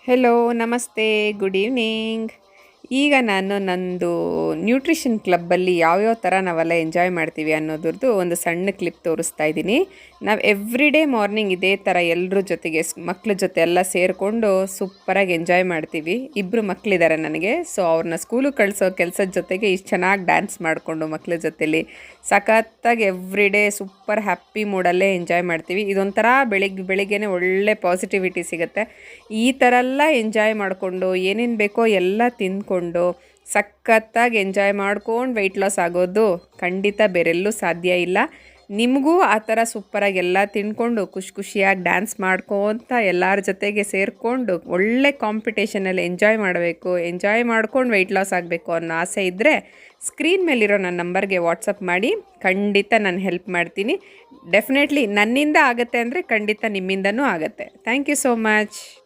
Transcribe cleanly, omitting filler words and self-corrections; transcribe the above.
Hello ನಮಸ್ತೆ good evening. ಈಗ ನಾನು ನಂದು ನ್ಯೂಟ್ರಿಷನ್ ಕ್ಲಬ್ಬಲ್ಲಿ ಯಾವ್ಯಾವ ಥರ ನಾವೆಲ್ಲ ಎಂಜಾಯ್ ಮಾಡ್ತೀವಿ ಅನ್ನೋದ್ರದ್ದು ಒಂದು ಸಣ್ಣ ಕ್ಲಿಪ್ ತೋರಿಸ್ತಾ ಇದ್ದೀನಿ. ನಾವು ಎವ್ರಿ ಡೇ ಮಾರ್ನಿಂಗ್ ಇದೇ ಥರ ಎಲ್ಲರ ಜೊತೆಗೆ ಮಕ್ಳ ಜೊತೆ ಎಲ್ಲ ಸೇರಿಕೊಂಡು ಸೂಪರಾಗಿ ಎಂಜಾಯ್ ಮಾಡ್ತೀವಿ. ಇಬ್ಬರು ಮಕ್ಕಳಿದ್ದಾರೆ ನನಗೆ, ಸೊ ಅವ್ರನ್ನ ಸ್ಕೂಲಿಗೆ ಕಳಿಸೋ ಕೆಲಸದ ಜೊತೆಗೆ ಇಷ್ಟು ಚೆನ್ನಾಗಿ ಡ್ಯಾನ್ಸ್ ಮಾಡಿಕೊಂಡು ಮಕ್ಳ ಜೊತೆಲಿ ಸಖತ್ತಾಗಿ ಎವ್ರಿ ಡೇ ಸೂಪರ್ ಹ್ಯಾಪಿ ಮೂಡಲ್ಲೇ ಎಂಜಾಯ್ ಮಾಡ್ತೀವಿ. ಇದೊಂಥರ ಬೆಳಿಗ್ಗೆನೇ ಒಳ್ಳೆ ಪಾಸಿಟಿವಿಟಿ ಸಿಗುತ್ತೆ. ಈ ಥರ ಎಲ್ಲ ಎಂಜಾಯ್ ಮಾಡಿಕೊಂಡು ಏನೇನು ಬೇಕೋ ಎಲ್ಲ ತಿಂದ್ಕೊಂಡು ಸಖತ್ತಾಗಿ ಎಂಜಾಯ್ ಮಾಡ್ಕೊಂಡು ವೆಯ್ಟ್ ಲಾಸ್ ಆಗೋದು ಖಂಡಿತ ಬೇರೆಲ್ಲೂ ಸಾಧ್ಯ ಇಲ್ಲ. ನಿಮಗೂ ಆ ಥರ ಸೂಪರಾಗಿ ಎಲ್ಲ ತಿಂದ್ಕೊಂಡು ಖುಷಿಯಾಗಿ ಡ್ಯಾನ್ಸ್ ಮಾಡ್ಕೊತ ಎಲ್ಲರ ಜೊತೆಗೆ ಸೇರಿಕೊಂಡು ಒಳ್ಳೆ ಕಾಂಪಿಟೇಷನಲ್ಲಿ ಎಂಜಾಯ್ ಮಾಡಬೇಕು, ಎಂಜಾಯ್ ಮಾಡ್ಕೊಂಡು ವೆಯ್ಟ್ ಲಾಸ್ ಆಗಬೇಕು ಅನ್ನೋ ಆಸೆ ಇದ್ದರೆ ಸ್ಕ್ರೀನ್ ಮೇಲಿರೋ ನನ್ನ ನಂಬರ್ಗೆ ವಾಟ್ಸಪ್ ಮಾಡಿ, ಖಂಡಿತ ನಾನು ಹೆಲ್ಪ್ ಮಾಡ್ತೀನಿ. ಡೆಫಿನೆಟ್ಲಿ ನನ್ನಿಂದ ಆಗುತ್ತೆ ಅಂದರೆ ಖಂಡಿತ ನಿಮ್ಮಿಂದನೂ ಆಗುತ್ತೆ. Thank you so much.